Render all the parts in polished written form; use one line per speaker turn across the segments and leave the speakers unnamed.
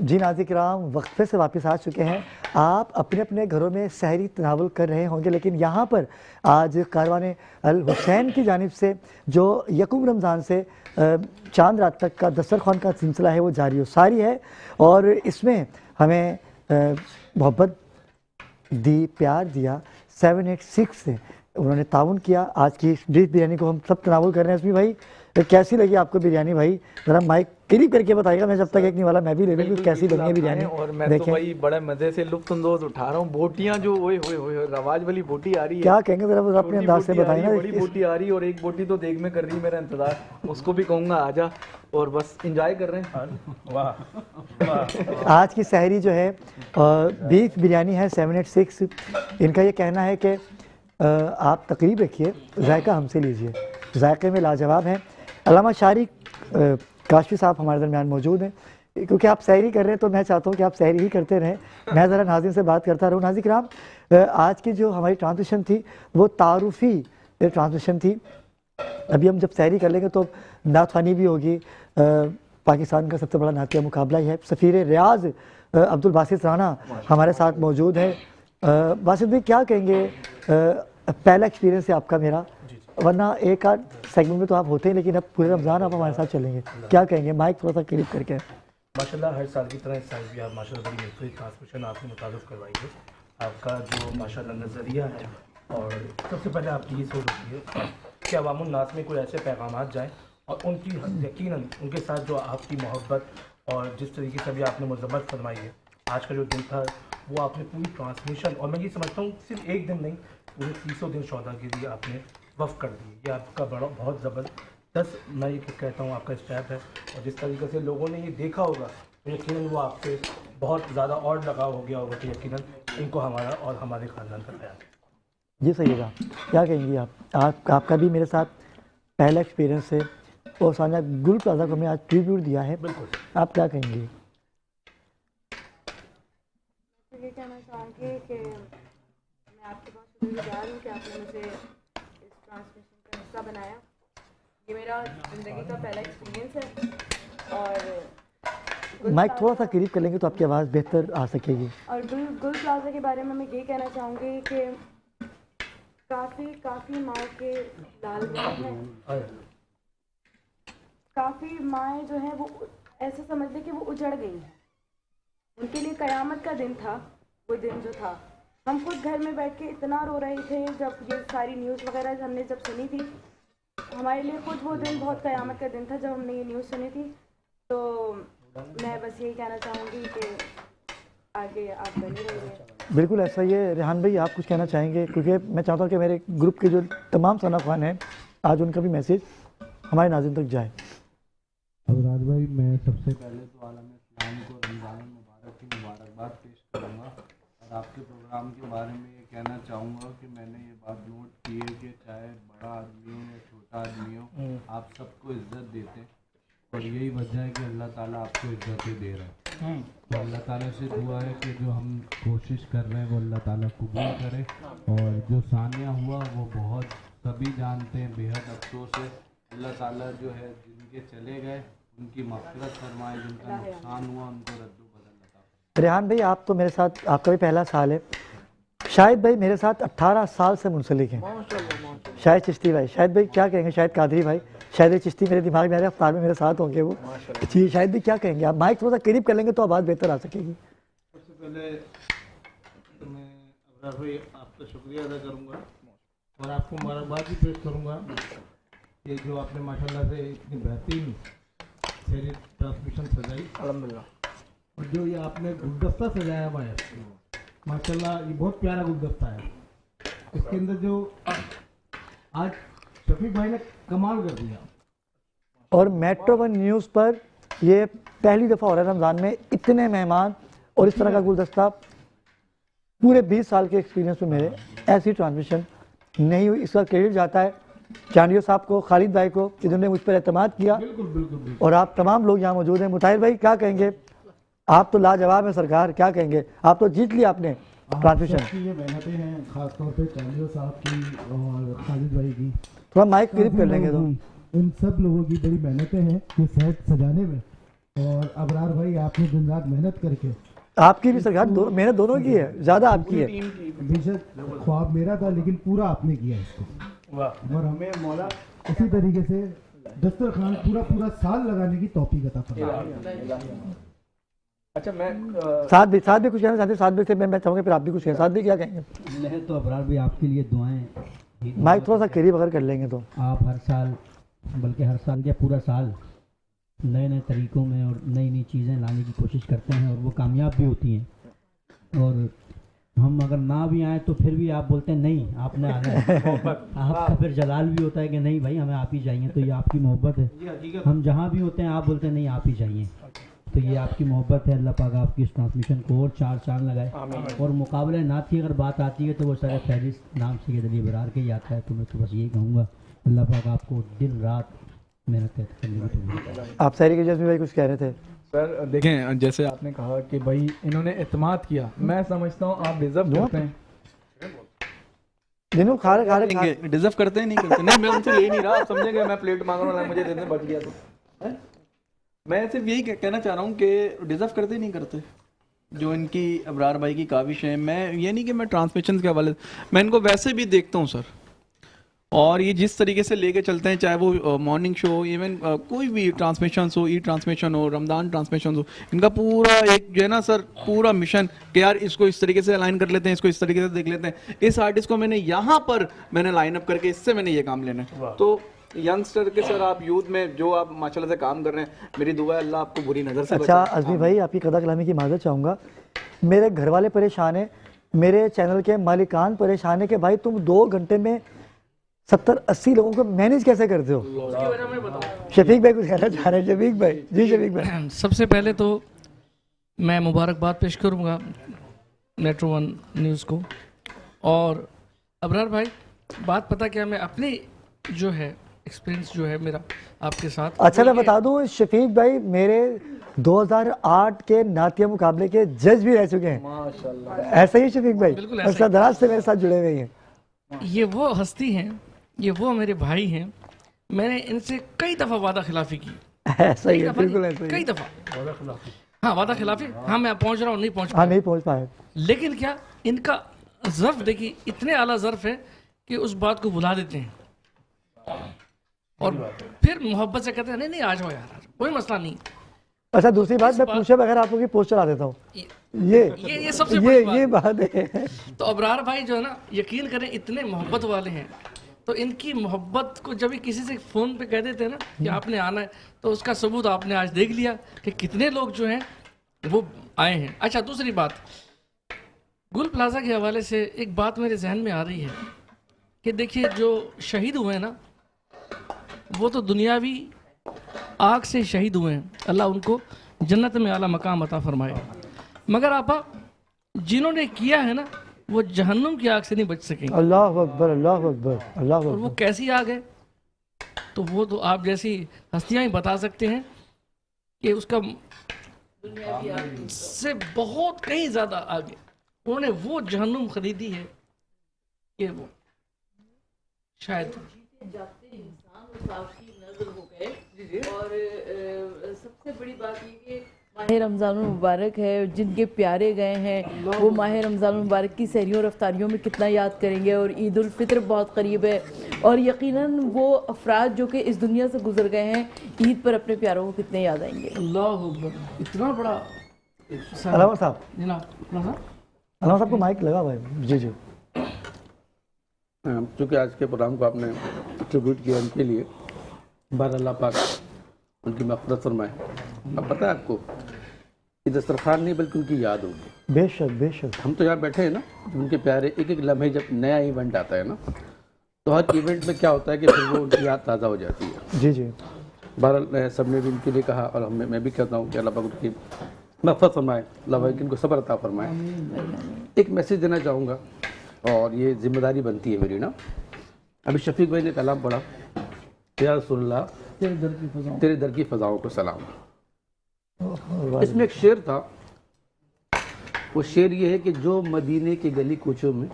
जी नाज़रीन किराम, वक्फे से वापस आ चुके हैं। आप अपने अपने घरों में सहरी तनावुल कर रहे होंगे, लेकिन यहाँ पर आज कारवान अल हुसैन की जानिब से जो यकूम रमज़ान से चांद रात तक का दस्तरखान का सिलसिला है वो जारी व सारी है। और इसमें हमें मोहब्बत दी, प्यार दिया 786 से उन्होंने ताउन किया। आज की डिश बिरयानी को हम सब तनावुल कर रहे हैं। इसमें भाई कैसी लगी आपको बिरयानी? भाई ज़रा माइक करीब करके बताइएगा, मैं जब तक एक नहीं वाला मैं भी ले लूँ कैसी बनी है बिरयानी।
और मैं तो भाई बड़े मज़े से लुत्फ़ अंदोज़ उठा रहा हूँ। बोटियाँ जो ओए होए होए रवाज वाली बोटी आ रही है,
क्या कहेंगे ज़रा अपने अंदाज से बताइए ना।
बड़ी बोटी आ रही है और एक बोटी तो देख में कर रही है मेरा इंतज़ार, उसको भी कहूँगा आजा और बस इंजॉय कर रहे हैं। वाह
आज की सहरी जो है बीफ बिरयानी है 786। इनका ये कहना है कि आप तकरीब रखिए, जायका हमसे लीजिए, जायके में लाजवाब है। अल्लामा शारी काशफी साहब हमारे दरमियान मौजूद हैं। क्योंकि आप सहरी कर रहे हैं तो मैं चाहता हूँ कि आप सहरी ही करते रहें, मैं ज़रा नाज़रीन से बात करता रहूँ। नाज़रीन किराम, आज की जो हमारी ट्रांसमिशन थी वो तारुफ़ी ट्रांसमिशन थी। अभी हम जब सहरी कर लेंगे तो नाथवानी भी होगी। पाकिस्तान का सबसे बड़ा नातिया मुकाबला ही है। सफ़ीर रियाज अब्दुल बासित राना हमारे साथ मौजूद है। बासित भाई क्या कहेंगे, पहला एक्सपीरियंस है आपका मेरा, वरना एक आध सेगमेंट में तो आप होते हैं लेकिन अब पूरे रमज़ान आप हमारे साथ चलेंगे, क्या कहेंगे? माइक थोड़ा सा करीब करके।
माशाल्लाह हर साल की तरह इस साल भी आप माशाल्लाह बड़ी मुख्तलिफ ट्रांसमिशन आपने मुताबिक करवाई है। आपका जो माशाल्लाह नज़रिया है और सबसे पहले आपकी ये सोच होती है कि अवामुन नास में कोई ऐसे पैगाम जाएँ और उनकी यकीनन उनके साथ जो आपकी मोहब्बत और जिस तरीके से भी आपने मज़म्मत फरमाई है, आज का जो दिन था वो आपने पूरी ट्रांसमिशन, और मैं ये समझता हूँ सिर्फ एक दिन नहीं पूरे 300 दिन शौदा के लिए आपने वफ़ कर दी। ये आपका बड़ा बहुत ज़बरदस्त मैं ये कहता हूँ आपका स्टेप है। और जिस तरीके से लोगों ने ये देखा होगा तो यकीनन वो आपसे बहुत ज़्यादा और लगाव हो गया होगा कि यकीनन इनको हमारा और हमारे ख़ानदान का ख्याल है।
जी सही है, क्या कहेंगी आप? आपका भी मेरे साथ पहला एक्सपीरियंस है और सानिया गुल प्लाजा को मैं आज ट्रिब्यूट दिया है,
बिल्कुल
आप क्या कहेंगी?
ये कहना चाहूँगी कि मैं आपके बहुत शुक्रगुजार हूँ कि आपने मुझे इस ट्रांसमिशन का हिस्सा बनाया। ये मेरा ज़िंदगी का पहला एक्सपीरियंस है। और
माइक थोड़ा सा करीब कर लेंगे तो आपकी आवाज़ बेहतर आ सकेगी।
और गुल प्लाजा के बारे में मैं ये कहना चाहूँगी कि काफ़ी माँ के लाल हैं, काफ़ी माएँ जो हैं वो ऐसे समझ लें कि वो उजड़ गई हैं। उनके लिए क़यामत का दिन था वो दिन जो था। हम खुद घर में बैठ के इतना रो रहे थे जब ये सारी न्यूज़ वगैरह हमने जब सुनी थी। हमारे लिए खुद वो दिन बहुत क़यामत का दिन था जब हमने ये न्यूज़ सुनी थी। तो मैं बस यही कहना चाहूँगी कि आगे आप बने रहिए।
बिल्कुल ऐसा ही है। रेहान भाई आप कुछ कहना चाहेंगे? क्योंकि मैं चाहता हूँ कि मेरे ग्रुप के जो तमाम सना खान हैं आज उनका भी मैसेज हमारे नाज़रीन तक जाए।
अबराज भाई, मैं सबसे पहले तो आलम इस्लाम को रमज़ान मुबारक की मुबारकबाद पेश करूँगा और आपके प्रोग्राम के बारे में ये कहना चाहूँगा कि मैंने ये बात नोट की है कि चाहे बड़ा आदमी हो या छोटा आदमी हो, आप सबको इज्जत देते हैं और यही वजह है कि अल्लाह ताला आपको इज्जतें दे रहा है। तो अल्लाह ताला से दुआ है कि जो हम कोशिश कर रहे हैं वो अल्लाह ताला कबूल करे। और जो सानिया हुआ वो बहुत सभी जानते हैं, बेहद अफसोस है। अल्लाह ताला जो है जिनके चले गए उनकी मग़फ़िरत फरमाए, जिनका नुकसान हुआ उनको रद्दो बदल अता।
रेहान भाई आप तो मेरे साथ, आपका भी पहला साल है। शाहिद भाई मेरे साथ 18 साल से मुंसलिक हैं। शाहिद चिश्ती भाई, शाहिद भाई क्या कहेंगे? शाहिद कादरी भाई, शाहिद चिश्ती मेरे दिमाग में आ रहे हैं, अफ्तार में मेरे साथ होंगे वो। जी शाहिद भाई क्या कहेंगे आप? माइक थोड़ा सा करीब कर लेंगे तो आवाज़ बेहतर आ सकेगी।
सबसे पहले तो मैं अबरार भाई आपका शुक्रिया अदा करूँगा और आपको मुबारकबाद भी पेश करूँगा कि जो आपने माशाल्लाह से इतनी बेहतरीन सहरी ट्रांसमिशन सजाई अल्हम्दुलिल्लाह। और जो ये आपने गुलदस्ता सजाया हुआ है माशाल्लाह, ये बहुत प्यारा गुलदस्ता है। इसके अंदर जो आज शफीक भाई ने कमाल कर दिया।
और मेट्रो वन न्यूज़ पर ये पहली दफ़ा हो रहा है रमज़ान में इतने मेहमान और इस तरह का गुलदस्ता पूरे 20 साल के एक्सपीरियंस में मेरे ऐसी ट्रांसमिशन नहीं हुई। इसका क्रेडिट जाता है चांडियो साहब को, खालिद भाई को, जिन्होंने मुझ पर एतमाद किया।
बिल्कुल बिल्कुल बिल्कुल।
और आप तमाम लोग यहाँ मौजूद हैं। मुताहिर भाई क्या कहेंगे? आप तो लाजवाब हैं सरकार, क्या कहेंगे? आप तो जीत लिया आपने ट्रांसमिशन।
ये मेहनतें हैं खासतौर पे चांडियो साहब की और खालिद भाई की,
थोड़ा माइक करीब कर लेंगे तो।
इन सब लोगों की बड़ी मेहनतें हैं ये सेट सजाने में
और अबरार भाई आपने दिन रात मेहनत करके,
आपकी भी सरकार मेहनत दोनों की है, ज़्यादा आपकी है।
बेशक ख्वाब मेरा था लेकिन पूरा आपने किया इसको,
वाह।
और हमें मौला इसी तरीके से दस्तरखान पूरा साल लगाने की तौफीक अता फरमाए।
अच्छा मैं
साथ भी कुछ कहना चाहते हैं, साथ भी से मैं चाहूँगा फिर आप भी कुछ कहें, साथ भी क्या कहेंगे?
मैं तो अबरार भाई आपके लिए दुआएं,
माइक थोड़ा सा करीब अगर कर लेंगे तो।
आप हर साल, बल्कि हर साल क्या पूरा साल नए नए तरीक़ों में और नई नई चीज़ें लाने की कोशिश करते हैं और वो कामयाब भी होती हैं। और हम अगर ना भी आए तो फिर भी आप बोलते हैं नहीं आपने आना है। आपका फिर जलाल भी होता है कि नहीं भाई हमें आप ही चाहिए, तो ये आपकी मोहब्बत है। हम जहाँ भी होते हैं आप बोलते हैं नहीं आप ही चाहिए, तो ये आपकी मोहब्बत है। अल्लाह पाक आपकी इस ट्रांसमिशन को और 4 चांद लगाए। और मुकाबले नात की अगर बात आती है तो वो सारे फहरिस्त नाम से अली बरार के ही आता है। तो मैं तो बस यही कहूँगा अल्लाह पाक आपको दिन रात मेहनत करने की तौफीक।
आप सारी के जज्बी भाई कुछ कह रहे थे?
सर देखें, जैसे आपने कहा कि भाई इन्होंने एतमाद किया, मैं समझता हूँ आप डिजर्व करते हैं।
जिन्हों खा रहे
डिजर्व करते हैं नहीं करते? नहीं, मैं उनसे ले नहीं रहा, आप समझेंगे मैं प्लेट मांग रहा हूँ, मुझे देने बच गया तो हैं? मैं सिर्फ यही कहना चाह रहा हूँ कि डिजर्व करते नहीं करते जो इनकी अबरार भाई की काविश है। मैं ये नहीं कि मैं ट्रांसमिशन के हवाले, मैं इनको वैसे भी देखता हूँ सर, और ये जिस तरीके से लेके चलते हैं, चाहे वो मॉर्निंग शो, इवन कोई भी ट्रांसमिशन हो, ई ट्रांसमिशन हो, रमज़ान ट्रांसमिशन हो, इनका पूरा एक जो है ना सर पूरा मिशन कि यार इसको इस तरीके से अलाइन कर लेते हैं, इसको इस तरीके से देख लेते हैं, इस आर्टिस्ट को यहाँ पर मैंने लाइन अप करके इससे मैंने ये काम लेना है। तो यंगस्टर के सर आप यूथ में जो आप माशाल्लाह से काम कर रहे हैं, मेरी दुआ है अल्लाह आपको बुरी नज़र से
अच्छा अज़मी भाई, आपकी कदा कलामी की माजरत चाहूँगा। मेरे घर वाले परेशान हैं, मेरे चैनल के मालिकान परेशान है कि भाई तुम 2 घंटे में 70-80 लोगों को मैनेज कैसे करते हो? शफीक भाई कुछ कहना चाह रहे हैं? शफीक भाई जी, शफीक भाई।
सबसे पहले तो मैं मुबारकबाद पेश करूंगा नेट्रो 1 न्यूज़ को। और अबरार भाई बात पता क्या, मैं अपनी जो है एक्सपीरियंस जो है मेरा आपके साथ।
अच्छा मैं बता दूं, शफीक भाई मेरे 2008 के नातिया मुकाबले के जज भी रह चुके हैं माशाल्लाह। ऐसा ही शफीक भाई
बिल्कुल
ऐसा दराज से मेरे साथ जुड़े हुए हैं।
ये वो हस्ती हैं, ये वो मेरे भाई हैं, मैंने इनसे कई दफ़ा वादा खिलाफी की।
ऐसा ही है, बिल्कुल ऐसा ही
कई दफ़ा हाँ वादा खिलाफी, हाँ मैं पहुंच रहा हूँ, नहीं पहुंच
हाँ नहीं पहुंच पाए।
लेकिन क्या इनका ज़र्फ देखिए, इतने आला ज़र्फ है कि उस बात को भुला देते हैं और फिर मोहब्बत से कहते हैं नहीं नहीं आ जाओ यार, कोई मसला नहीं।
अच्छा दूसरी बात मैं पूछे बगैर आपको की पोस्ट चला देता हूँ,
ये सबसे बड़ी बात
ये बात है।
तो अबरार भाई जो है ना, यकीन करें इतने मोहब्बत वाले हैं, तो इनकी मोहब्बत को जब भी किसी से फ़ोन पे कह देते हैं ना कि आपने आना है, तो उसका सबूत आपने आज देख लिया कि कितने लोग जो हैं वो आए हैं। अच्छा दूसरी बात, गुल प्लाजा के हवाले से एक बात मेरे जहन में आ रही है कि देखिए जो शहीद हुए हैं ना, वो तो दुनियावी आग से शहीद हुए हैं, अल्लाह उनको जन्नत में आला मकाम अता फरमाए। मगर आपा जिन्होंने किया है ना, वो जहन्नुम की आग से नहीं बच सकेंगे।
अल्लाह अकबर, अल्लाह अकबर, अल्लाह
और वो
अकबर।
कैसी आग है, तो वो तो आप जैसी हस्तियां ही बता सकते हैं कि उसका दुनियावी आग से बहुत कहीं ज़्यादा आगे उन्होंने वो जहन्नुम खरीदी है कि वो शायद
जाते इंसान उस आग की नजर हो गए। और सबसे बड़ी बात ये कि माह रमज़ान मुबारक है, जिनके प्यारे गए हैं वो माह रमज़ान मुबारक की सहरियों और अफ्तारियों में कितना याद करेंगे। और ईद उल फित्र बहुत करीब है, और यकीनन वो अफराद जो कि इस दुनिया से गुजर गए हैं, ईद पर अपने प्यारों को कितने याद आएंगे।
अल्लाह अकबर, इतना बड़ा
अलामा साहब,
जनाब
अलामा साहब को माइक लगा भाई। जी जी।
चूँकि आज के प्रोग्राम को आपने ट्रिब्यूट किया उनके लिए, बार अल्लाह पाक उनकी मग़फ़िरत फरमाए। अब पता है आपको कि दस्तरखान नहीं बल्कि उनकी याद होगी।
बेशक बेशक।
हम तो यहाँ बैठे हैं ना, उनके प्यारे एक एक लम्हे, जब नया इवेंट आता है ना, तो हर इवेंट में क्या होता है कि फिर वो उनकी याद ताज़ा हो जाती है।
जी जी।
बहरहाल सब ने भी उनके लिए कहा, और मैं भी कहता हूँ कि अल्लाह पाक उनकी मग़फ़िरत फरमाए, अल्लाह पाक इनको सब्र अता फरमाए। एक मैसेज देना चाहूँगा, और ये जिम्मेदारी बनती है मेरी ना। अभी शफीक भाई ने कलाम पढ़ा, या रसूलल्लाह तेरे दर की फ़ज़ाओं को सलाम। इसमें एक शेर था, वो शेर ये है कि जो मदीने के गली कूचों में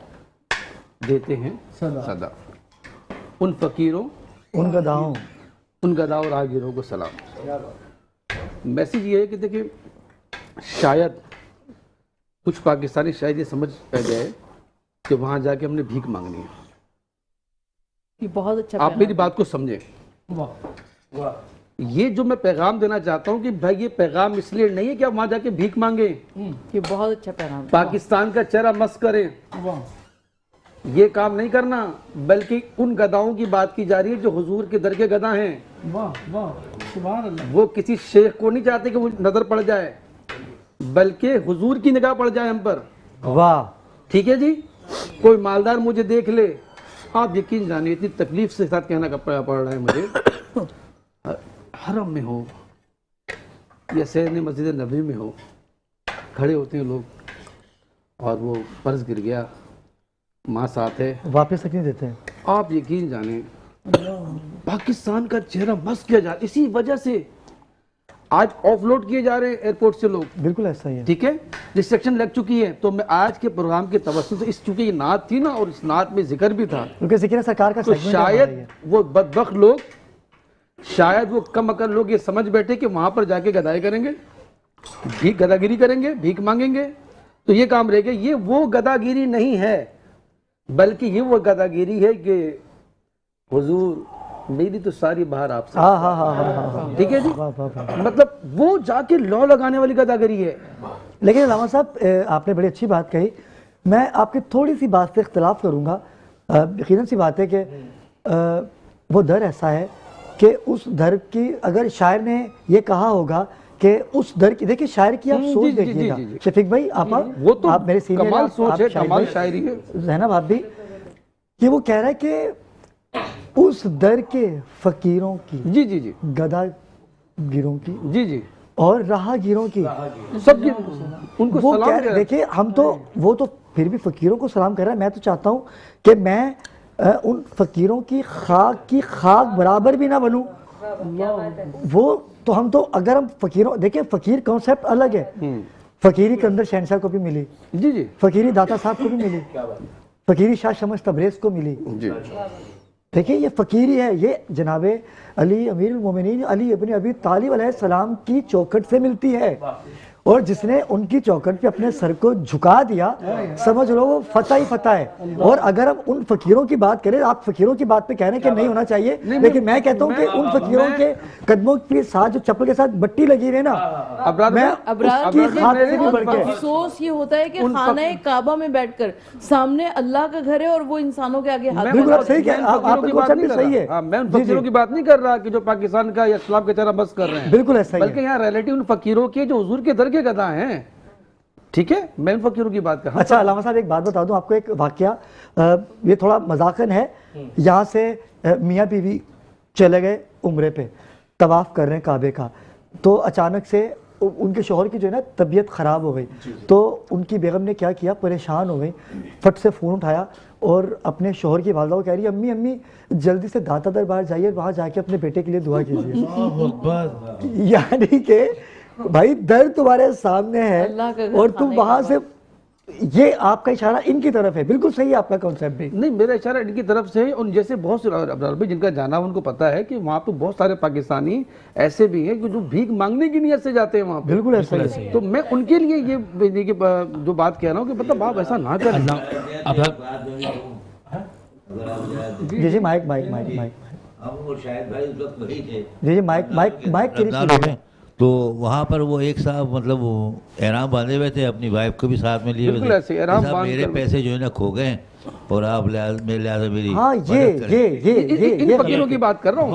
देते हैं सदा, उन फ़कीरों
उन गदाओं
उन गदाओं राहगीरों को सलाम। मैसेज ये है कि देखिए, शायद कुछ पाकिस्तानी शायद ये समझ गए कि वहाँ जाके हमने भीख मांगनी है।
ये बहुत अच्छा
आप मेरी बात को समझें। ये जो मैं पैगाम देना चाहता हूँ कि भाई ये पैगाम इसलिए नहीं है कि आप वहाँ जाके भीख मांगे,
ये बहुत अच्छा पैगाम है।
पाकिस्तान का चेहरा मस्त करें, ये काम नहीं करना, बल्कि उन गदाओं की बात की जा रही है जो हुजूर के दर के गदा हैं। वो किसी शेख को नहीं चाहते कि वो नजर पड़ जाए, बल्कि हुजूर की निगाह पड़ जाए हम पर।
वाह,
ठीक है जी। कोई मालदार मुझे देख ले, आप यकीन जानिए इतनी तकलीफ से साथ कहना पड़ रहा है मुझे, हरम में हो या सैन मस्जिद नबी में हो, खड़े होते हैं लोग और वो पर्स गिर गया, माँ साथ है,
वापस तक नहीं देते हैं।
आप यकीन जाने पाकिस्तान का चेहरा मस्त किया जा रहा है। इसी वजह से आज ऑफलोड किए जा रहे हैं एयरपोर्ट से लोग।
बिल्कुल ऐसा ही है।
ठीक है, रिस्ट्रिक्शन लग चुकी है। तो मैं आज के प्रोग्राम के तवज्जो से, इस चूंकि ये नात थी ना और इस नात में जिक्र भी था,
क्योंकि जिक्र सरकार का
तो
segment है हमारा ये।
शायद वो बदबख्त लोग, शायद वो कम अकल लोग ये समझ बैठे कि वहां पर जाके गदाई करेंगे, भीख गदागिरी करेंगे, भीख मांगेंगे, तो ये काम रहेगा। ये वो गदागिरी नहीं है, बल्कि ये वो गदागिरी है कि हुजूर मेरी तो सारी बाहर आपसे।
हाँ हाँ हाँ हाँ हाँ,
ठीक है जी।
वाह वाह वाह।
मतलब वो जाके लॉ लगाने वाली गदागिरी है।
लेकिन अलामा साहब, आपने बड़ी अच्छी बात कही। मैं आपकी थोड़ी सी बात से इख्तलाफ करूँगा। यकीनन सी बात है कि वो दर ऐसा है कि उस दर की, अगर शायर ने ये कहा होगा कि उस दर की, देखिए शायर की आप सोच देखिएगा शफीक भाई,
वो तो
आप मेरे सीनियर,
कमाल सोच है,
शाहिद
कमाल
भाई,
शायरी है।
जैनब आप भी, कि वो कह रहा है कि उस दर के फकीरों की,
जी जी जी,
गदागिरों की,
जी जी,
और राहगीरों की,
सब उनको
वो
सलाम
क्या, देखिए हम तो, वो तो फिर भी फकीरों को सलाम कर रहा है। मैं तो चाहता हूँ कि मैं उन फकीरों की खाक बराबर भी ना बनूं। वो तो हम तो, अगर हम फकीरों, देखिए फकीर कॉन्सेप्ट अलग है। फकीरी के अंदर शहनशाह को भी मिली,
जी जी,
फकीरी दाता साहब को भी मिली, फकीरी शाह शमस तबरेज़ को मिली।
जी।
देखिए ये फकीरी है, ये जनाबे अली अमीरुल मोमिनीन अली इब्न अबी तालिब अलैहिस्सलाम की चौखट से मिलती है, और जिसने उनकी चौखट पे अपने सर को झुका दिया, समझ लो वो फतह ही फतह है। और अगर हम उन फकीरों की बात करें, आप फकीरों की बात पे कह रहे हैं कि नहीं होना चाहिए, लेकिन मैं कहता हूँ कि उन फकीरों के कदमों के साथ जो चप्पल के साथ बट्टी लगी हुई है ना, मैं उसकी खाद से भी बढ़ के,
अफसोस ये होता है कि खाना काबा में बैठकर, सामने अल्लाह का घर है और वो इंसानों के आगे हाथ।
बिल्कुल सही है, आपकी कॉन्सेप्ट भी सही है।
मैं उन फकीरों की बात नहीं कर रहा कि जो पाकिस्तान का या इस्लाम के चेहरा बस कर रहे हैं,
बिल्कुल ऐसा ही है।
बल्कि यहाँ रियलिटी उन फकीरों की जो हुजूर के दर के गदा हैं। ठीक है, मैं उन फकीरों की बात कर रहा हूं।
अच्छा अलामा साहब, एक बात बता दूं आपको, एक वाकया, ये थोड़ा मजाकन है। यहाँ से मियाँ बीवी चले गए उम्रे पे, तवाफ कर रहे हैं काबे का, तो अचानक से उनके शोहर की जो है ना तबीयत ख़राब हो गई। तो उनकी बेगम ने क्या किया, परेशान हो गई, फट से फ़ोन उठाया और अपने शोहर की वालदा को कह रही है, अम्मी अम्मी जल्दी से दाता दरबार जाइए, वहाँ जाके अपने बेटे के लिए दुआ कीजिए। यानी कि भाई दर तुम्हारे सामने है और तुम वहां से, ये आपका इशारा इनकी तरफ है। बिल्कुल सही है आपका कॉन्सेप्ट भी।
नहीं, मेरा इशारा इनकी तरफ से है। उन जैसे बहुत से अब्रार भाई जिनका जाना उनको पता है कि वहाँ पे बहुत सारे पाकिस्तानी ऐसे भी हैं कि जो भीख मांगने की नीयत से जाते हैं वहाँ पे।
बिल्कुल ऐसा है।
तो मैं उनके लिए ये जो बात कह रहा हूँ कि मतलब आप ऐसा ना करें।
जी जी, माइक माइक माइक माइक,
शायद भाई उस वक्त वही थे।
जी जी, माइक माइक माइक करीब।
तो वहाँ पर वो एक साहब मतलब वो एहराम बांधे हुए थे, अपनी वाइफ को भी साथ में लिए हुए थे। मेरे पैसे जो है ना खो गए और आप मेरे लिहाजा मेरी,
हाँ ये
फकीरों की बात कर रहा हूँ।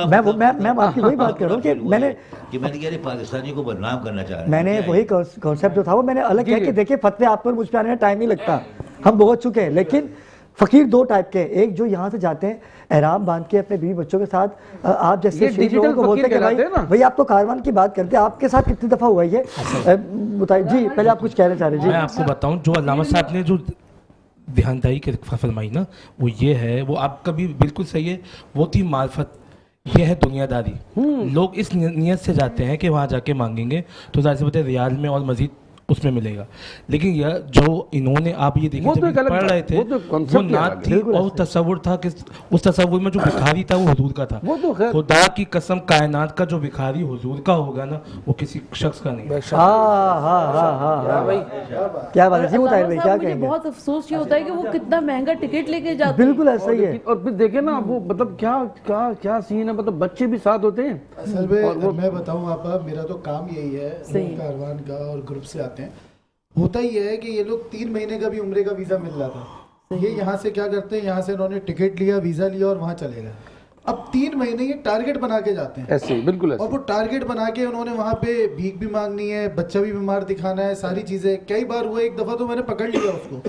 मैं आपकी वही बात कर रहा हूँ कि मैंने
कह पाकिस्तानी को बदनाम करना चाह रहा हूँ।
मैंने वही कॉन्सेप्ट जो था वो मैंने अलग किया कि देखिए फतवे आप पर मुझ पे आने में टाइम नहीं लगता, हम बहुत चुके हैं। लेकिन फ़कीर दो टाइप के, एक जो यहाँ से जाते हैं एहराम बांध के अपने बीवी बच्चों के साथ, आप जैसे लोगों को बोलते हैं कि भाई आप तो कारवान की बात करते हैं, आपके साथ कितनी दफ़ा हुआ ये बताइए जी। पहले आप कुछ कहना चाह रहे हैं जी।
मैं आपको बताऊं, जो अल्लामा साहब ने जो ध्यानदारी के फरमाई ना, वो ये है, वो आपका भी बिल्कुल सही है, वो थी मार्फत, ये है दुनियादारी। लोग इस नियत से जाते हैं कि वहाँ जाके मांगेंगे तो ज़ाहिर सी बात है रियाल में और मज़ीद उसमें मिलेगा। लेकिन यह जो इन्होंने आप ये देखिए
वो तो
जब
एक अलग
पढ़ रहे
बात,
थे
वो तो
वो
concept ही
नात
अलग
थी और तस्वुर था कि उस तस्वुर में जो भिखारी था वो हुजूर का था।
वो तो खैर
खुदा की कसम कायनात का जो भिखारी हुजूर का होगा ना वो किसी शख्स का नहीं।
हाँ भाई क्या बात है जी मुताहिर भाई, क्या
मुझे
कहेंगे?
बहुत अफसोस ये होता है कि वो कितना महंगा टिकट लेके जाते हैं।
बिल्कुल ऐसा ही है।
और फिर देखे ना वो मतलब क्या क्या क्या सीन है, मतलब बच्चे भी साथ होते हैं।
असल में मैं बताऊं आपका, मेरा तो काम यही है कारवान का और ग्रुप से आते हैं। होता ही है कि ये लोग 3 महीने का भी उम्रे का वीज़ा मिल रहा था, ये यहाँ से क्या करते हैं, यहाँ से इन्होंने टिकट लिया, वीज़ा लिया और वहाँ चले गए। अब 3 महीने ये टारगेट बना के जाते हैं
ऐसे बिल्कुल ऐसे।
और वो टारगेट बना के उन्होंने वहाँ पे भीख भी मांगनी है, बच्चा भी बीमार दिखाना है, सारी चीज़ें। कई बार हुआ, एक दफ़ा तो मैंने पकड़ लिया उसको,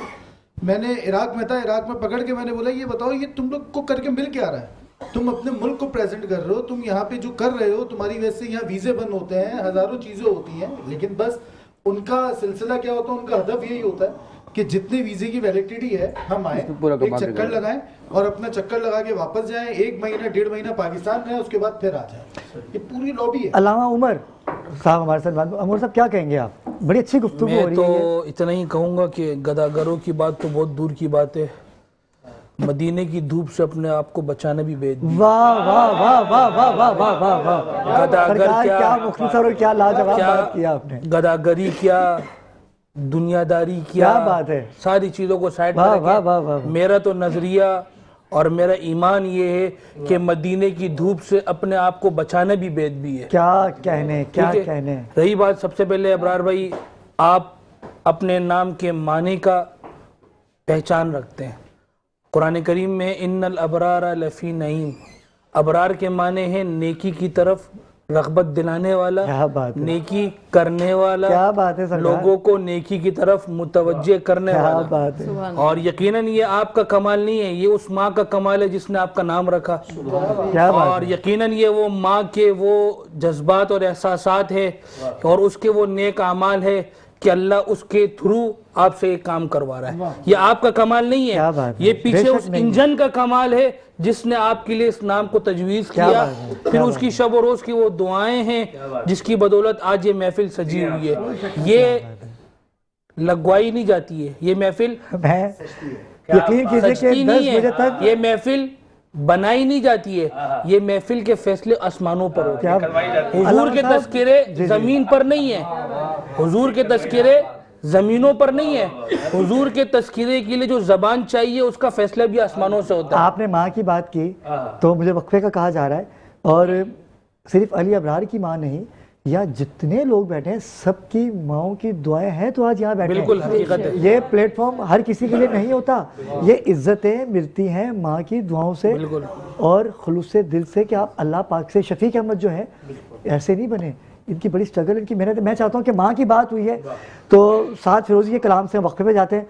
मैंने इराक में था, इराक में पकड़ के मैंने बोला ये बताओ ये तुम लोग को करके मिल क्या रहा है? तुम अपने मुल्क को प्रेजेंट कर रहे हो, तुम यहाँ पे जो कर रहे हो, तुम्हारी वजह से यहाँ वीज़े बंद होते हैं, हज़ारों चीज़ें होती हैं, लेकिन बस उनका सिलसिला क्या होता है, उनका हदफ यही होता है कि जितने वीज़े की वैलिडिटी है हम आए, एक चक्कर लगाएं और अपना चक्कर लगा के वापस जाएं, 1 महीना 1.5 महीना पाकिस्तान में, उसके बाद फिर आ जाएं। ये पूरी लॉबी है।
अल्लामा उमर साहब हमारे साथ, उमर साहब क्या कहेंगे आप? बड़ी अच्छी गुफ्तगू हो रही है।
मैं तो इतना ही कहूँगा कि गदागरों की बात तो बहुत दूर की बात है, मदीने की धूप से अपने आप को बचाना भी बेहद।
वाह वाह वाह वाह वाह वाह वाह वाह वाह,
गदागर
क्या मुख्तसर और क्या लाजवाब बात किया आपने।
गदागरी क्या, दुनियादारी क्या
बात है,
सारी चीजों को साइड
वाह
में
वाह वाह वाह।
मेरा तो नजरिया और मेरा ईमान ये है कि मदीने की धूप से अपने आप को बचाना भी बेहद भी है।
क्या कहने, क्या कहने।
रही बात, सबसे पहले अबरार भाई, आप अपने नाम के माने का पहचान रखते हैं। कुरान करीम में इन्नल अबरार लफी नईम, अबरार के माने हैं नेकी की तरफ रग़बत दिलाने वाला, नेकी करने वाला,
क्या बात है सरकार,
लोगों को नेकी की तरफ मुतवज्जे करने वाला।
बात है।
और यकीनन ये आपका कमाल नहीं है, ये उस माँ का कमाल है जिसने आपका नाम रखा।
क्या बात
और यकीनन ये वो माँ के वो जज्बात और एहसासात है और उसके वो नेक अमाल है कि अल्लाह उसके थ्रू आपसे एक काम करवा रहा है। ये आपका कमाल नहीं है, ये पीछे उस इंजन का कमाल है जिसने आपके लिए इस नाम को तजवीज़ किया। फिर उसकी शब और रोज की वो दुआएं हैं जिसकी बदौलत आज ये महफिल सजी हुई है। ये लगवाई नहीं जाती है, ये महफिल
यकीन कीजिए कि 10 बजे तक
ये महफिल बनाई नहीं जाती है, ये महफिल के फैसले आसमानों पर होते हैं। हुजूर के तस्करे जमीन पर नहीं है, हुजूर के तस्करे जमीनों पर नहीं है, हुजूर के तस्करे के लिए जो जबान चाहिए उसका फैसला भी आसमानों से होता है।
आपने माँ की बात की तो मुझे वक्फे का कहा जा रहा है, और सिर्फ अली अबरार की माँ नहीं, या जितने लोग बैठे हैं सबकी माओं की दुआएं हैं तो आज यहाँ बैठे
बिल्कुल हकीकत है।
ये प्लेटफॉर्म हर किसी के लिए नहीं होता, ये इज्जतें मिलती हैं माँ की दुआओं से और खुलूस से दिल से कि आप अल्लाह पाक से। शफीक अहमद जो है ऐसे नहीं बने, इनकी बड़ी स्ट्रगल, इनकी मेहनत। मैं चाहता हूँ कि माँ की बात हुई है तो साथ फिरोजी के कलाम से वक्फे पे जाते हैं।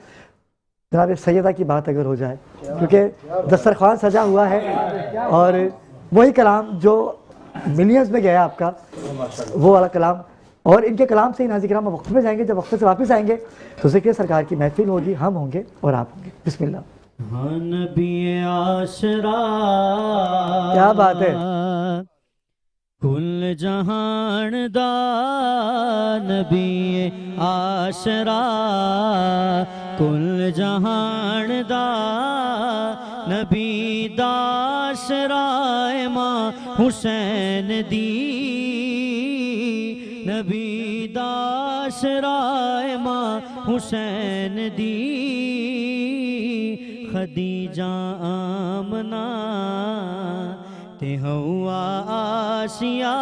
जनाब सैयदा की बात अगर हो जाए, क्योंकि दस्तरखान सजा हुआ है और वही कलाम जो मिलियंस में गया आपका, वो वाला कलाम, और इनके कलाम से ही नाज़िर किराम वक्फे में जाएंगे। जब वक्फे से वापस आएंगे तो ज़िक्र सरकार की महफिल होगी, हम होंगे और आप होंगे। बिस्मिल्लाह।
हाँ नबी आशरा,
क्या बात है।
कुल जहान दा नबी आशरा, कुल जहान दा नबी दाशरा मां हुसैन दी, नबी दाशरा मां हुसैन दी, खदीजा आमना ते हवा आसिया,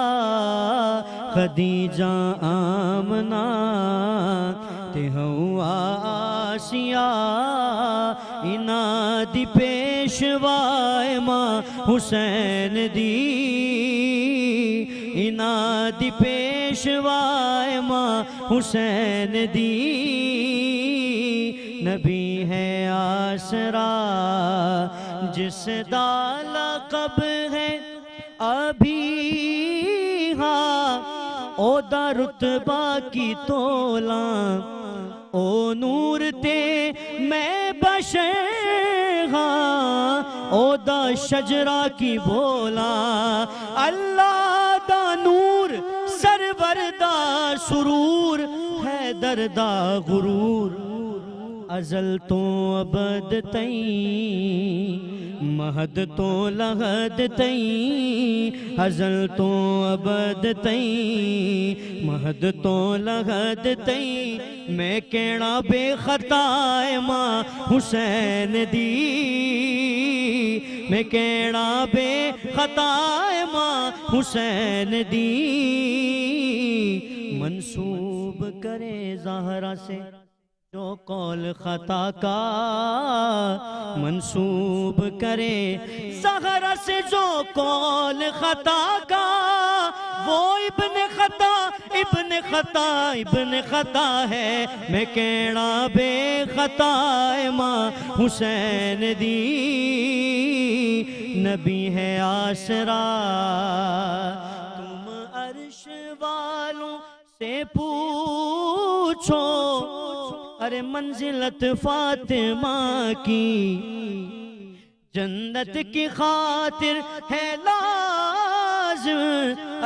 खदीजा आमना ते हवा आसिया, इना दी पेशवाए मां हुसैन दी, इना दी पेशवाए मां हुसैन दी, नबी है आसरा जिस दा लक़ब है अभी, हाँ ओदा रुतबा की तोला, ओ नूर ते मैं बशर, हाँ ओदा शजरा की बोला, अल्लाह दा नूर सरवर दा सुरूर है दर्दा गुरूर अजल तो अबद तई महद तो लहद तई अजल तो अबद तई महद तो लहद तई मैं कहना बेखताए मां हुसैन दी मैं कहना बेखताए मां हुसैन दी मंसूब करे ज़हरा से जो कौल खता का मंसूब करे ज़हरा से जो कौल खता का वो इब्न खता है मैं कहना बेखता मां हुसैन दी नबी है आसरा तुम अर्श वालों से पूछो अरे मंजिलत फातिमा की जन्नत की खातिर है लाज़िम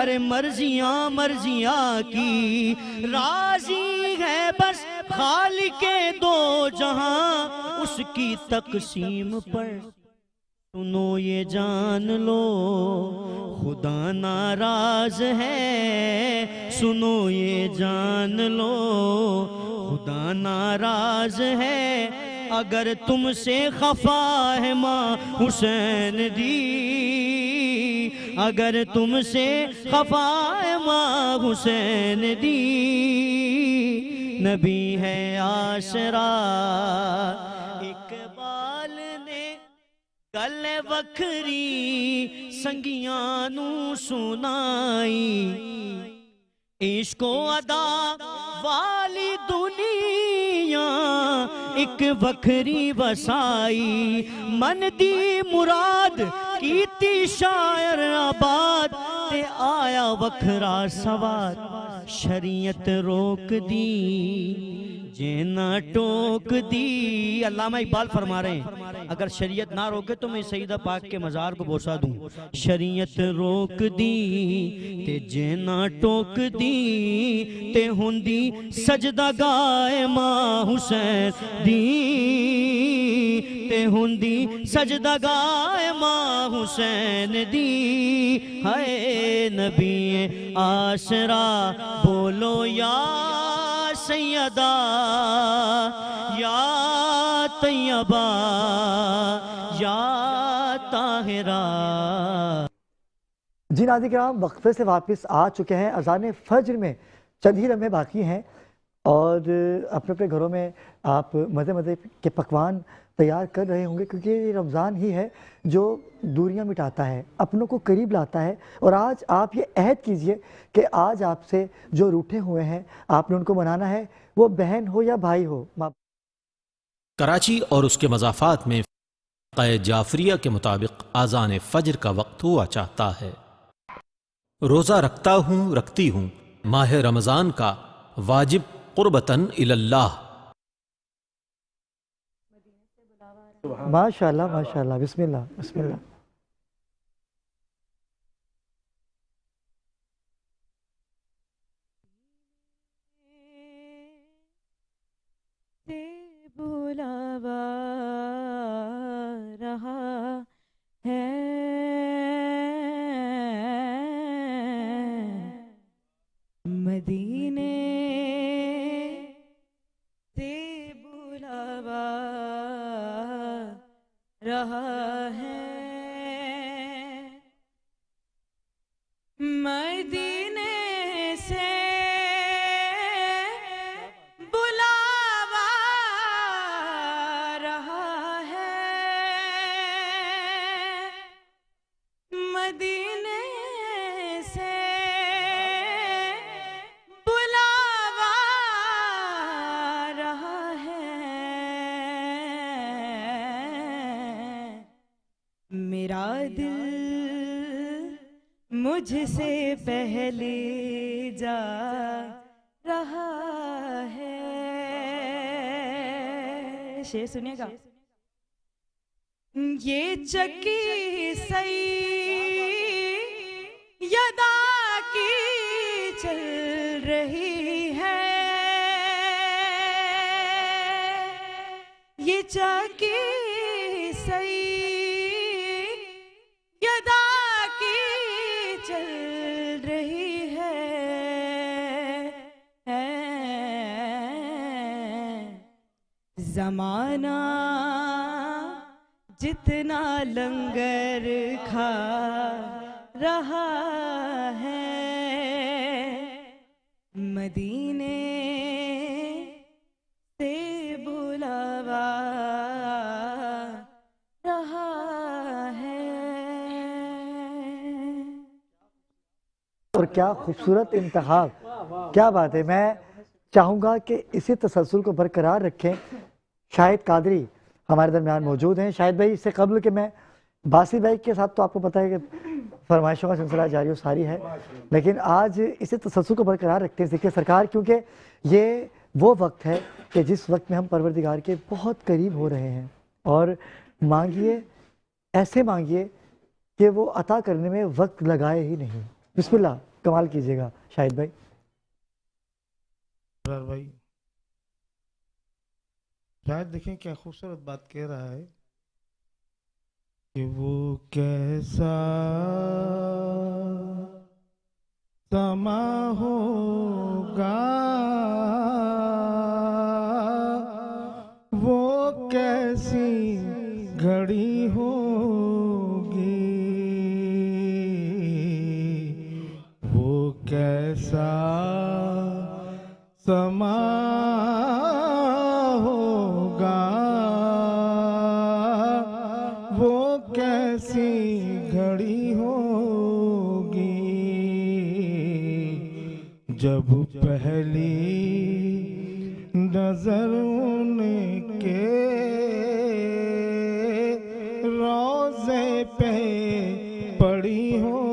अरे मर्जियां की राजी है बस खालिके दो जहां उसकी तकसीम पर सुनो ये जान लो खुदा नाराज है सुनो ये जान लो खुदा नाराज है अगर तुमसे खफा है मां हुसैन दी अगर तुमसे खफा है मां हुसैन दी नबी है आसरा इकबाल ने गल वखरी संगियां नू सुनाई इश्को अदा वाली दुनिया एक वखरी वसाई मन दी मुराद कीती शायर आबाद ते आया वखरा सवाद शरीयत रोक दी जेना टोक दी अल्लामा इकबाल फरमा रहे हैं अगर शरीयत ना रोके तो मैं सईदा पाक के मज़ार को बोसा दूं शरीयत रोक दी ते जेना टोक दी ते हुंदी सजदा गाए मां हुसैन दी ते हुंदी सजदा गाए मां हुसैन दी हाय नबी आसरा बोलो या सैयदा या तैयबा या ताहिरा।
जी नाज़रीन किराम वक्फे से वापस आ चुके हैं अज़ान फज्र में चंद ही लम्हे बाकी हैं और अपने अपने घरों में आप मज़े मज़े के पकवान तैयार कर रहे होंगे क्योंकि ये रमज़ान ही है जो दूरियां मिटाता है अपनों को करीब लाता है और आज आप ये अहद कीजिए कि आज आपसे जो रूठे हुए हैं आपने उनको मनाना है वो बहन हो या भाई हो।
कराची और उसके मज़ाफ़ात में क़ाए जाफरिया के मुताबिक आज़ान फ़ज्र का वक्त हुआ चाहता है। रोज़ा रखता हूँ रखती हूँ माह रमज़ान का वाजिब क़ुर्बतन इलल्लाह।
माशाल्लाह माशाल्लाह बिस्मिल्लाह बिस्मिल्लाह।
बुलावा रहा है मदीने से बुलावा रहा है मदीने से बुलावा रहा है मदीने से बुलावा रहा है मेरा दिल मुझसे पहले जा रहा है। शेर सुनिएगा। ये चक्की सई यदा की चल रही है
चाकी सई यदा की चल रही है जमाना जितना लंगर खा रहा है मदीने से बुलावा रहा है।
और क्या खूबसूरत इंतखाब, क्या बात है। मैं चाहूँगा कि इसी तसलसल को बरकरार रखें। शाहिद कादरी हमारे दरमियान मौजूद हैं। शाहिद भाई, इससे कबल कि मैं बासी भाई के साथ, तो आपको पता है कि फरमाइशों का सिलसिला जारी और सारी है, लेकिन आज इसी तसल्सल को बरकरार रखते हैं ज़िक्र सरकार, क्योंकि ये वो वक्त है कि जिस वक्त में हम परवरदिगार के बहुत करीब हो रहे हैं। और मांगिए, ऐसे मांगिए कि वो अता करने में वक्त लगाए ही नहीं। बिस्मिल्लाह, कमाल कीजिएगा शाहिद भाई।
भाई शायद देखें क्या खूबसूरत बात कह रहा है कि वो कैसा समा होगा, वो कैसी घड़ी होगी, वो कैसा समा होगा, वो कैसी घड़ी होगी, जब पहली नजर उनके रोज़े पे पड़ी होगी।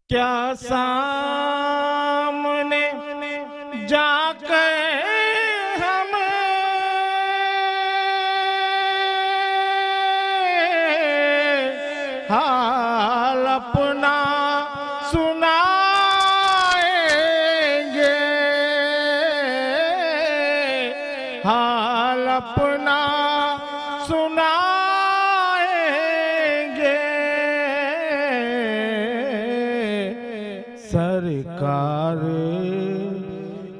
क्या सामने जाकर हम हाल अपना सुनाएंगे, हाल अपना सुनाएंगे, सरकार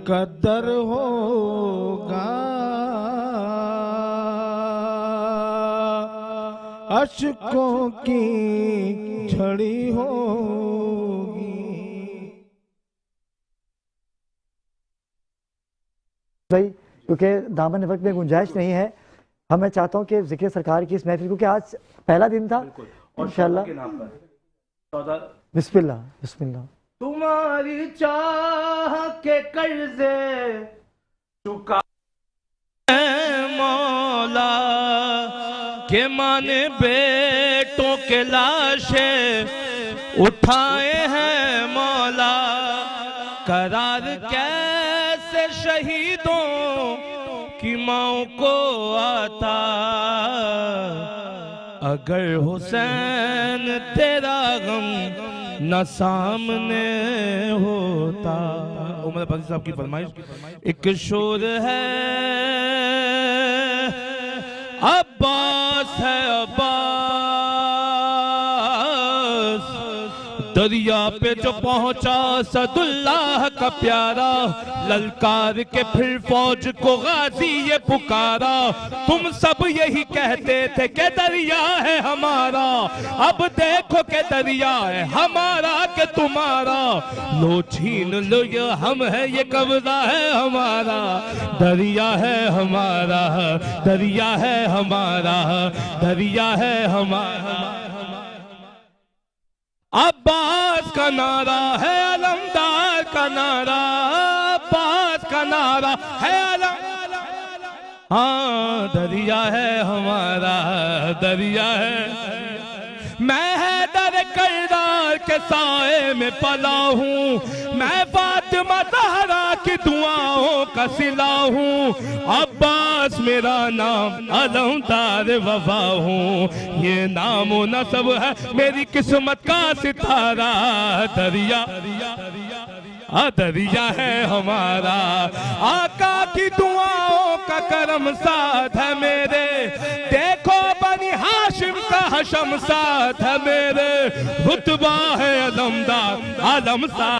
कदर होगा, अशकों की झड़ी होगी।
भाई क्योंकि दामन वक्त में गुंजाइश नहीं है, हम मैं चाहता हूँ कि जिक्र सरकार की इस महफिल, क्योंकि आज पहला दिन था इंशाल्लाह। बिस्मिल्लाह बिस्मिल्लाह।
तुम्हारी चाह के कर्जे चुका मौला के माने बेटों के लाशे उठाए हैं मौला, करार कैसे शहीदों की माओं को आता, अगर हुसैन तेरा गम न सामने होता। उमर फजील साहब की फरमाइश। एक शोर है अब्बास है अब्बास, दरिया पे जो पहुंचा सदुल्लाह का प्यारा, ललकार के फिर फौज को गाजी ये पुकारा। तुम सब यही कहते थे कि दरिया है हमारा, अब देखो कि दरिया है हमारा कि तुम्हारा। लो छीन लो ये हम है ये कब्जा है हमारा, दरिया है हमारा, दरिया है हमारा, दरिया है हमारा। अब्बास का नारा है अलमदार का नारा, अब्बास का नारा है अलम, हाँ दरिया है हमारा, दरिया है। मैं हैदर करदार के साए में पला हूँ, मैं फातिमा ज़हरा की दुआओं का सिला हूँ। अब्बास मेरा नाम, अलमदार वफा हूँ, ये नाम व नस्ब है मेरी किस्मत का सितारा। दरिया
दरिया है हमारा, आका की दुआओं का करम साथ है मेरे, देखो बनी हाशिम का हशम साथ है मेरे, रुतबा है अलमदार आलम साथ।